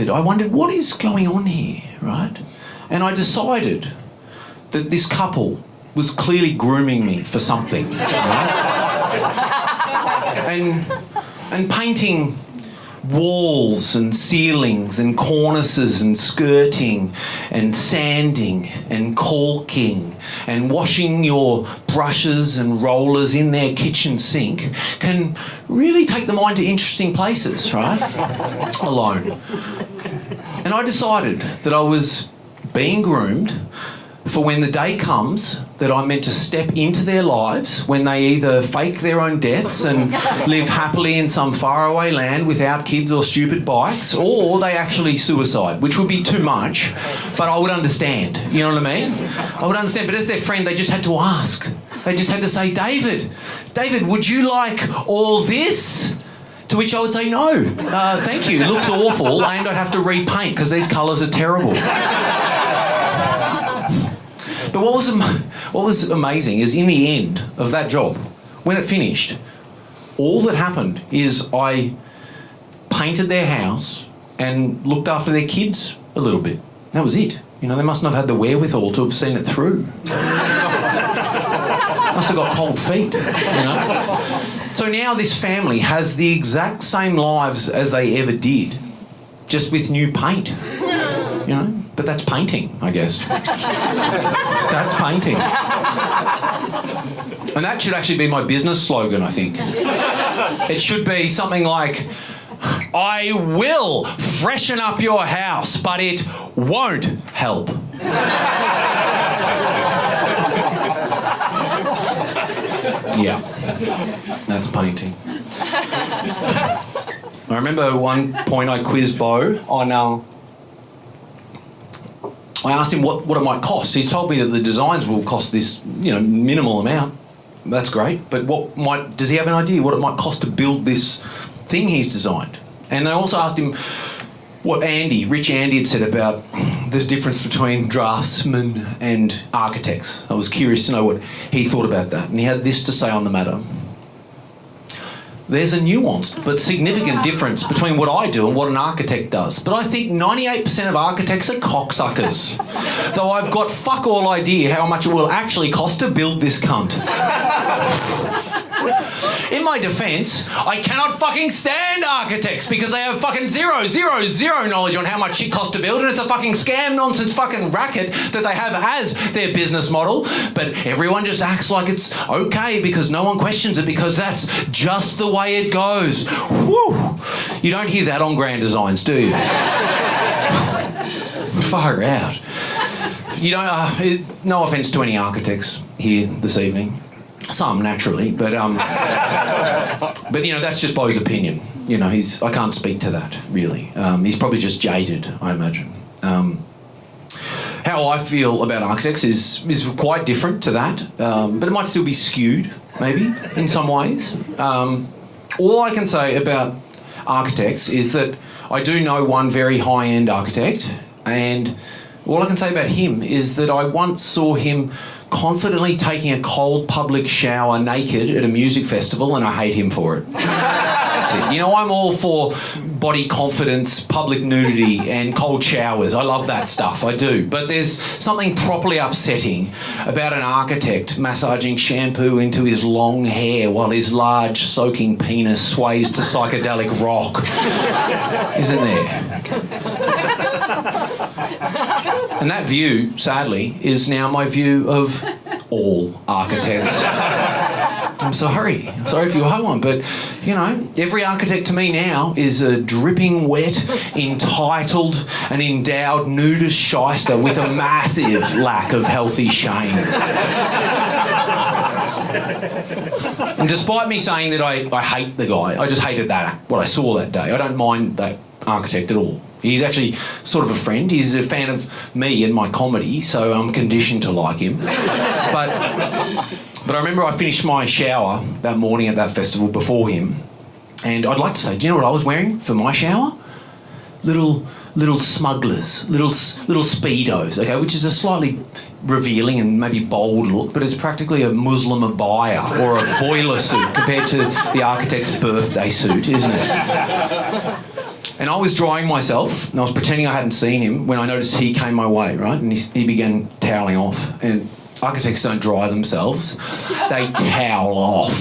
I wondered, what is going on here, right? And I decided that this couple was clearly grooming me for something, right? And painting walls and ceilings and cornices and skirting and sanding and caulking and washing your brushes and rollers in their kitchen sink can really take the mind to interesting places, right? Alone. And I decided that I was being groomed for when the day comes that I'm meant to step into their lives, when they either fake their own deaths and live happily in some faraway land without kids or stupid bikes, or they actually suicide, which would be too much, but I would understand. You know what I mean? I would understand, but as their friend, they just had to ask. They just had to say, David, would you like all this? To which I would say, no, thank you, it looks awful, and I'd have to repaint because these colours are terrible. But what was amazing is in the end of that job, when it finished, all that happened is I painted their house and looked after their kids a little bit. That was it. You know, they must not have had the wherewithal to have seen it through. Must have got cold feet, you know. So now this family has the exact same lives as they ever did, just with new paint, you know. But that's painting, I guess. That's painting. And that should actually be my business slogan, I think. It should be something like, I will freshen up your house, but it won't help. Yeah, that's painting. I remember one point I quizzed Beau on... I asked him what it might cost. He's told me that the designs will cost this, you know, minimal amount. That's great, but does he have an idea what it might cost to build this thing he's designed? And I also asked him what Rich Andy had said about the difference between draftsmen and architects. I was curious to know what he thought about that. And he had this to say on the matter. There's a nuanced but significant difference between what I do and what an architect does. But I think 98% of architects are cocksuckers. Though I've got fuck all idea how much it will actually cost to build this cunt. In my defence, I cannot fucking stand architects because they have fucking zero knowledge on how much shit costs to build, and it's a fucking scam nonsense fucking racket that they have as their business model, but everyone just acts like it's okay because no one questions it because that's just the way it goes. Woo! You don't hear that on grand designs, do you? Far out. You don't, no offence to any architects here this evening. Some, naturally, but you know, that's just Beau's opinion. You know, I can't speak to that, really. He's probably just jaded, I imagine. How I feel about architects is quite different to that, but it might still be skewed, maybe, in some ways. All I can say about architects is that I do know one very high-end architect, and all I can say about him is that I once saw him confidently taking a cold public shower naked at a music festival, and I hate him for it. That's it. You know, I'm all for body confidence, public nudity and cold showers. I love that stuff, I do. But there's something properly upsetting about an architect massaging shampoo into his long hair while his large soaking penis sways to psychedelic rock. Isn't there? And that view, sadly, is now my view of all architects. I'm sorry if you are one, but, you know, every architect to me now is a dripping wet, entitled and endowed nudist shyster with a massive lack of healthy shame. And despite me saying that I hate the guy, I just hated what I saw that day. I don't mind that architect at all. He's actually sort of a friend. He's a fan of me and my comedy, so I'm conditioned to like him. But I remember I finished my shower that morning at that festival before him, and I'd like to say, do you know what I was wearing for my shower? Little smugglers, little speedos, okay, which is a slightly revealing and maybe bold look, but it's practically a Muslim abaya or a boiler suit compared to the architect's birthday suit, isn't it? And I was drying myself, and I was pretending I hadn't seen him when I noticed he came my way, right? And he began toweling off. And architects don't dry themselves, they towel off.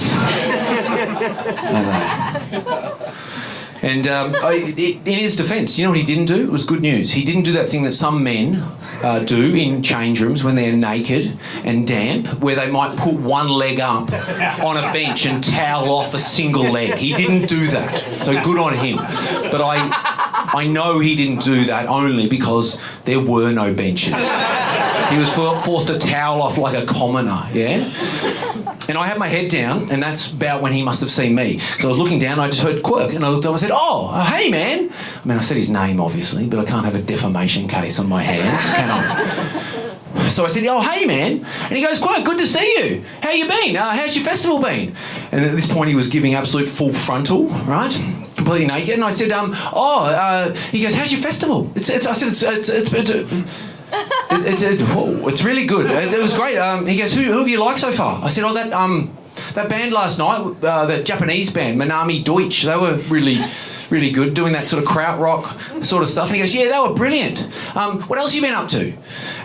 And in his defence, you know what he didn't do? It was good news. He didn't do that thing that some men do in change rooms when they're naked and damp, where they might put one leg up on a bench and towel off a single leg. He didn't do that, so good on him. But I know he didn't do that only because there were no benches. He was forced to towel off like a commoner, yeah? And I had my head down, and that's about when he must have seen me. So I was looking down, and I just heard Quirk, and I looked up and I said, hey, man. I mean, I said his name, obviously, but I can't have a defamation case on my hands, can I? So I said, hey, man. And he goes, Quirk, good to see you. How you been? How's your festival been? And at this point, he was giving absolute full frontal, right? Completely naked. And I said, he goes, how's your festival? It's really good. It was great. He goes, who have you liked so far? I said, oh, that band last night, the Japanese band, Minami Deutsch, they were really, really good, doing that sort of krautrock sort of stuff. And he goes, yeah, they were brilliant. What else have you been up to?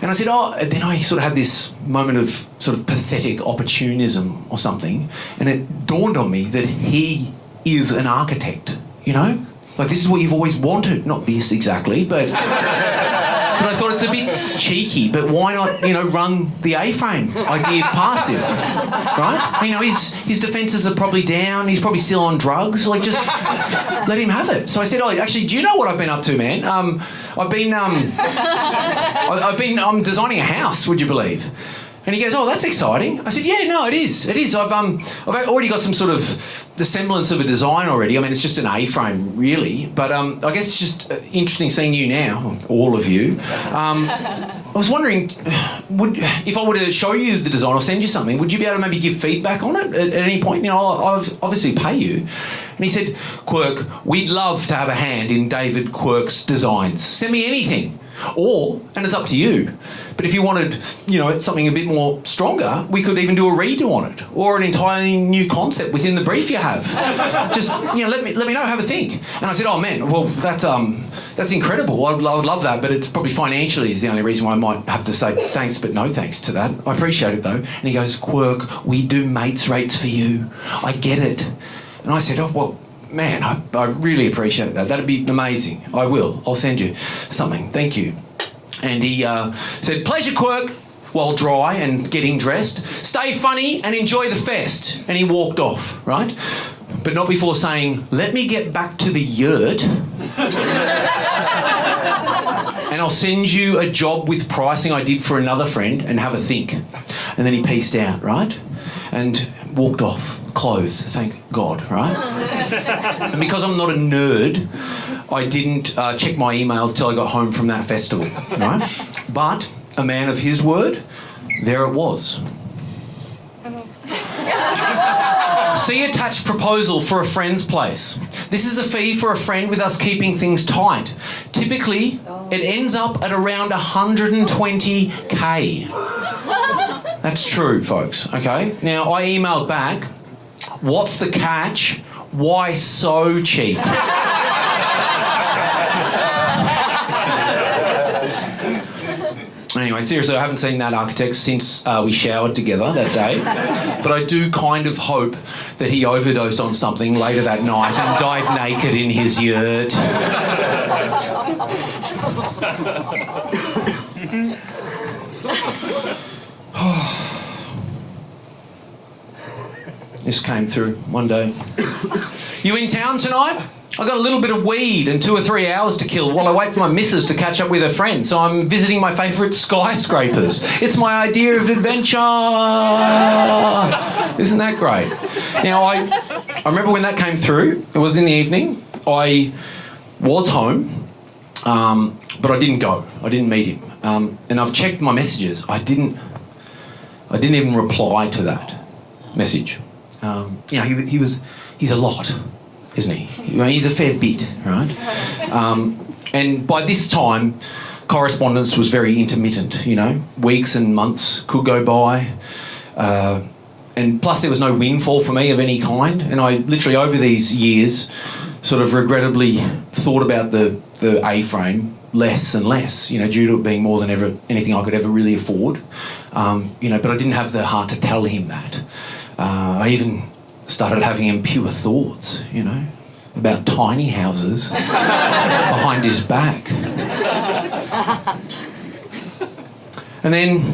And I said, and then I sort of had this moment of sort of pathetic opportunism or something, and it dawned on me that he is an architect, you know? Like, this is what you've always wanted. Not this exactly, but I thought it's a bit cheeky, but why not, run the A-frame idea past him, right? His defences are probably down. He's probably still on drugs. Like, just let him have it. So I said, oh, actually, do you know what I've been up to, man? I'm designing a house, would you believe? And he goes, oh, that's exciting. I said, yeah, no, it is. It is. I've already got some sort of the semblance of a design already. I mean, it's just an A-frame, really. But I guess it's just interesting seeing you now, all of you. I was wondering, if I were to show you the design or send you something, would you be able to maybe give feedback on it at any point? I'll obviously pay you. And he said, Quirk, we'd love to have a hand in David Quirk's designs. Send me anything. And it's up to you, but if you wanted, something a bit more stronger, we could even do a redo on it, or an entirely new concept within the brief you have. Just, let me know, have a think. And I said, oh man, well, that's incredible. I would love that, but it's probably financially is the only reason why I might have to say thanks, but no thanks to that. I appreciate it though. And he goes, Quirk, we do mates rates for you. I get it. And I said, oh, well, man, I really appreciate that. That'd be amazing. I will. I'll send you something. Thank you. And he said, pleasure, Quirk, while dry and getting dressed. Stay funny and enjoy the fest. And he walked off, right? But not before saying, let me get back to the yurt and I'll send you a job with pricing I did for another friend and have a think. And then he peaced out, right? And walked off. Clothed, thank God, right? And because I'm not a nerd, I didn't check my emails till I got home from that festival, right? But a man of his word, there it was. See attached proposal for a friend's place. This is a fee for a friend with us keeping things tight. Typically, it ends up at around 120K. That's true, folks, okay? Now, I emailed back, what's the catch? Why so cheap? Anyway, seriously, I haven't seen that architect since we showered together that day. But I do kind of hope that he overdosed on something later that night and died naked in his yurt. This came through one day. You in town tonight? I got a little bit of weed and 2 or 3 hours to kill while I wait for my missus to catch up with her friend. So I'm visiting my favourite skyscrapers. It's my idea of adventure. Isn't that great? Now, I remember when that came through. It was in the evening. I was home, but I didn't go. I didn't meet him. And I've checked my messages. I didn't even reply to that message. He's a lot, isn't he? He's a fair bit, right? And by this time, correspondence was very intermittent, Weeks and months could go by. And plus there was no windfall for me of any kind. And I literally, over these years, sort of regrettably thought about the A-frame less and less, due to it being more than ever anything I could ever really afford. But I didn't have the heart to tell him that. I even started having impure thoughts, about tiny houses behind his back. And then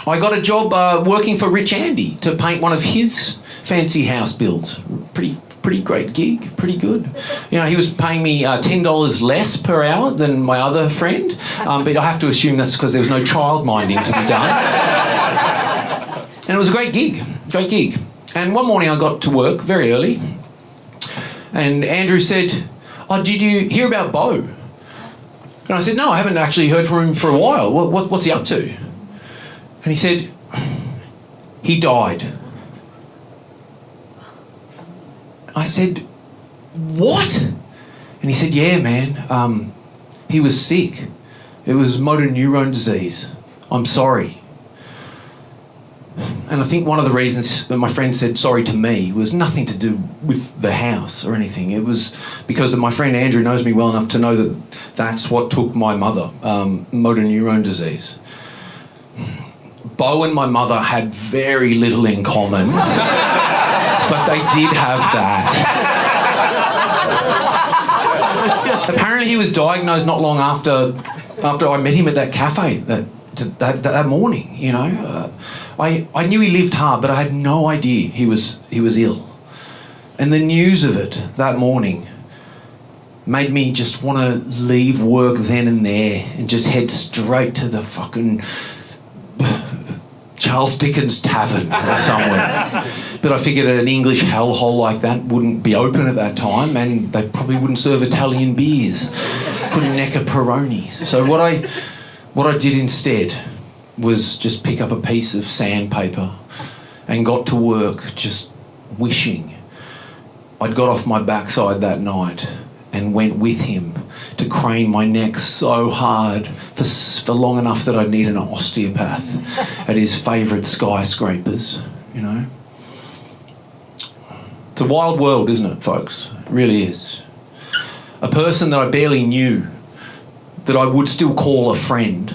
I got a job working for Rich Andy to paint one of his fancy house builds. Pretty great gig, pretty good. He was paying me $10 less per hour than my other friend, but I have to assume that's because there was no childminding to be done. And it was a great gig. And one morning I got to work very early, and Andrew said, oh, did you hear about Beau? And I said, no, I haven't actually heard from him for a while. What's he up to? And he said, he died. I said, what? And he said, yeah, man, he was sick. It was motor neurone disease. I'm sorry. And I think one of the reasons that my friend said sorry to me was nothing to do with the house or anything. It was because my friend Andrew knows me well enough to know that that's what took my mother, motor neurone disease. Beau and my mother had very little in common, but they did have that. Apparently he was diagnosed not long after I met him at that cafe that morning, you know. I knew he lived hard, but I had no idea he was ill. And the news of it that morning made me just want to leave work then and there and just head straight to the fucking Charles Dickens tavern or somewhere. But I figured an English hellhole like that wouldn't be open at that time, and they probably wouldn't serve Italian beers. Couldn't neck a Peroni. So what I did instead was just pick up a piece of sandpaper and got to work just wishing I'd got off my backside that night and went with him to crane my neck so hard for long enough that I'd need an osteopath at his favourite skyscrapers, you know. It's a wild world, isn't it, folks? It really is. A person that I barely knew, that I would still call a friend,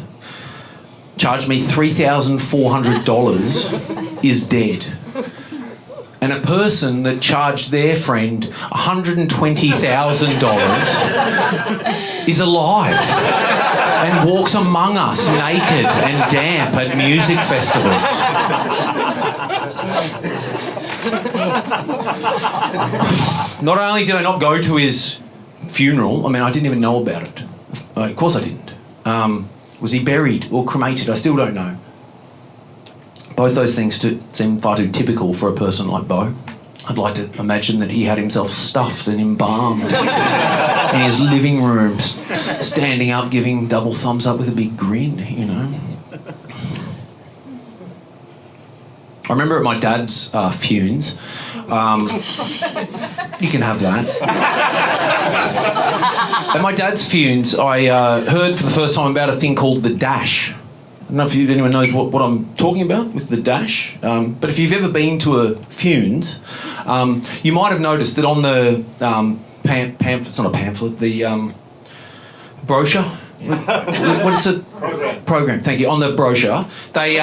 charged me $3,400 is dead. And a person that charged their friend $120,000 is alive and walks among us naked and damp at music festivals. Not only did I not go to his funeral, I mean, I didn't even know about it. Of course I didn't. Was he buried or cremated? I still don't know. Both those things seem far too typical for a person like Beau. I'd like to imagine that he had himself stuffed and embalmed in his living room, standing up, giving double thumbs up with a big grin, you know. I remember at my dad's funes, you can have that. At my dad's funes, I heard for the first time about a thing called the dash. I don't know if anyone knows what I'm talking about with the dash, but if you've ever been to a funes, you might have noticed that on the pamphlet, it's not a pamphlet, the brochure, what is it? Program. Thank you. On the brochure, they'll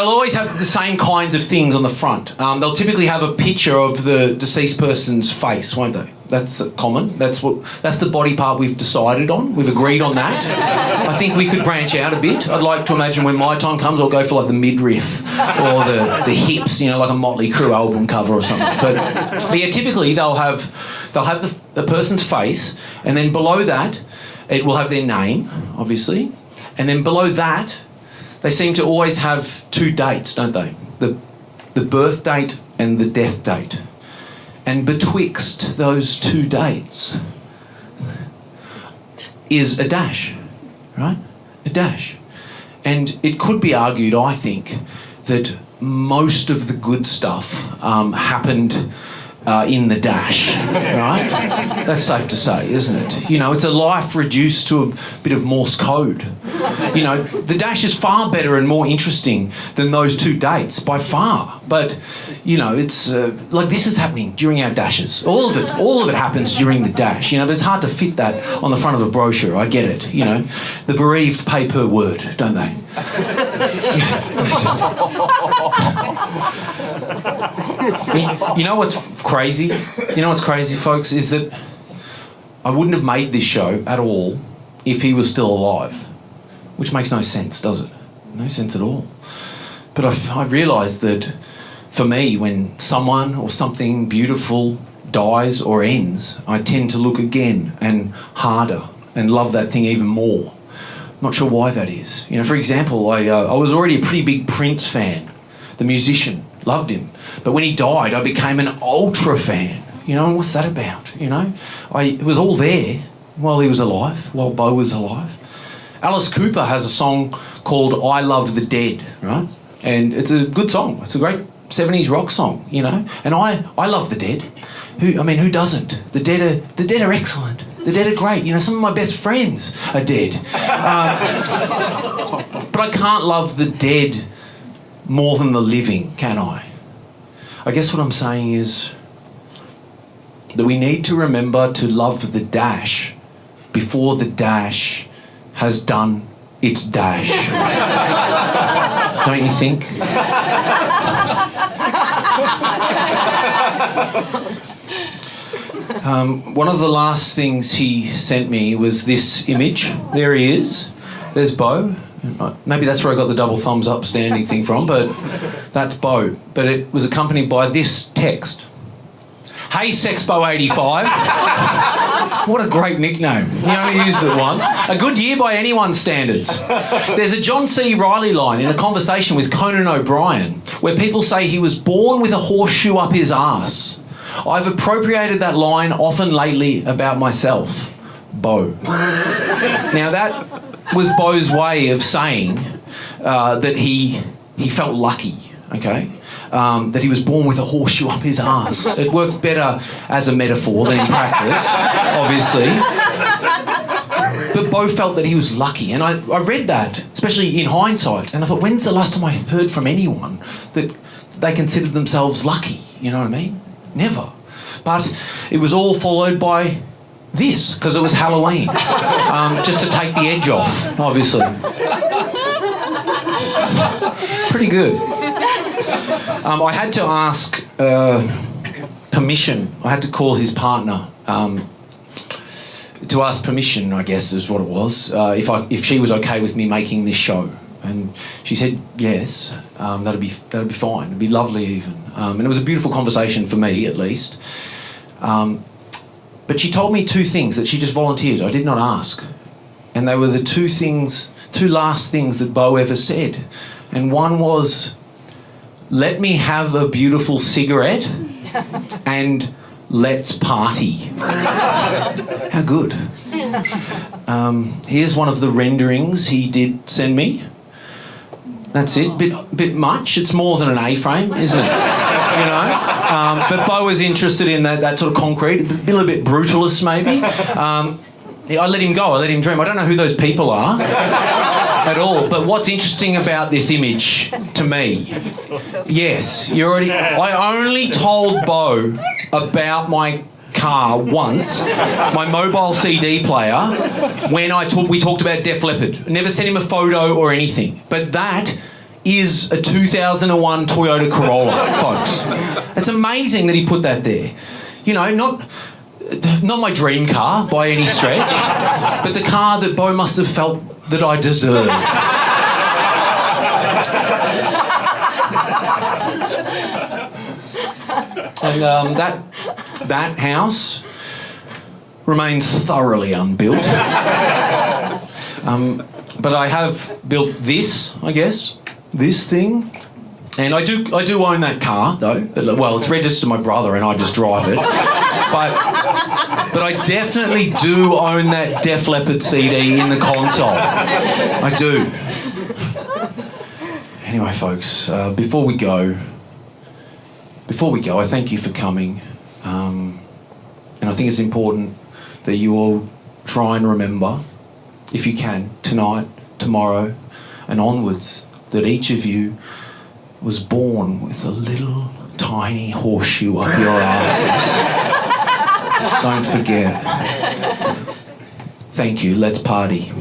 always have the same kinds of things on the front. They'll typically have a picture of the deceased person's face, won't they? That's common. That's the body part we've decided on. We've agreed on that. I think we could branch out a bit. I'd like to imagine when my time comes, I'll go for like the midriff or the hips, you know, like a Motley Crue album cover or something. But yeah, typically they'll have the person's face, and then below that, it will have their name, obviously, and then below that, they seem to always have two dates, don't they? The birth date and the death date. And betwixt those two dates is a dash, right? A dash. And it could be argued, I think, that most of the good stuff happened in the dash, right? That's safe to say, isn't it? You know, it's a life reduced to a bit of Morse code. You know, the dash is far better and more interesting than those two dates, by far. But, you know, it's like this is happening during our dashes. All of it happens during the dash, you know, but it's hard to fit that on the front of a brochure, I get it, you know. The bereaved pay per word, don't they? You know what's crazy? You know what's crazy, folks, is that I wouldn't have made this show at all if he was still alive, which makes no sense, does it? No sense at all. But I've realised that for me, when someone or something beautiful dies or ends, I tend to look again and harder and love that thing even more. Not sure why that is. You know, for example, I was already a pretty big Prince fan, the musician. Loved him. But when he died, I became an ultra fan. You know, and what's that about? You know, it was all there while he was alive, while Beau was alive. Alice Cooper has a song called I Love the Dead, right? And it's a good song. It's a great 70s rock song, you know. And I love the dead. Who doesn't? The dead are excellent. The dead are great. You know, some of my best friends are dead. But I can't love the dead more than the living, can I? I guess what I'm saying is that we need to remember to love the dash before the dash has done its dash. Don't you think? One of the last things he sent me was this image. There he is. There's Beau. Maybe that's where I got the double thumbs up standing thing from, but that's Beau. But it was accompanied by this text. Hey, Sexpo85. What a great nickname. He only used it once. A good year by anyone's standards. There's a John C. Reilly line in a conversation with Conan O'Brien where people say he was born with a horseshoe up his arse. I've appropriated that line often lately about myself. Beau. Now that was Beau's way of saying that he felt lucky, okay? That he was born with a horseshoe up his arse. It works better as a metaphor than in practice, obviously. But Beau felt that he was lucky, and I read that, especially in hindsight, and I thought, when's the last time I heard from anyone that they considered themselves lucky? You know what I mean? Never. But it was all followed by this, because it was Halloween, just to take the edge off, obviously. Pretty good. I had to ask permission. I had to call his partner to ask permission, I guess is what it was, if she was okay with me making this show. And she said yes, that'd be fine. It'd be lovely even. And it was a beautiful conversation for me, at least. But she told me two things that she just volunteered. I did not ask. And they were the two last things that Beau ever said. And one was, let me have a beautiful cigarette and let's party. How good. Here's one of the renderings he did send me. That's it. Bit much. It's more than an A-frame, isn't it? You know? But Beau was interested in that sort of concrete, a little bit brutalist maybe. I let him go. I let him dream. I don't know who those people are at all. But what's interesting about this image to me? Yes, I only told Beau about my car once, my mobile CD player, when we talked about Def Leppard. Never sent him a photo or anything. But that is a 2001 Toyota Corolla, folks. It's amazing that he put that there. You know, not my dream car by any stretch, but the car that Beau must have felt that I deserved. And that house remains thoroughly unbuilt. But I have built this, I guess, this thing. And I do own that car, though. Well, it's registered to my brother and I just drive it. But I definitely do own that Def Leppard CD in the console. I do. Anyway, folks, before we go, I thank you for coming. And I think it's important that you all try and remember, if you can, tonight, tomorrow, and onwards, that each of you was born with a little tiny horseshoe up your asses. Don't forget. Thank you. Let's party.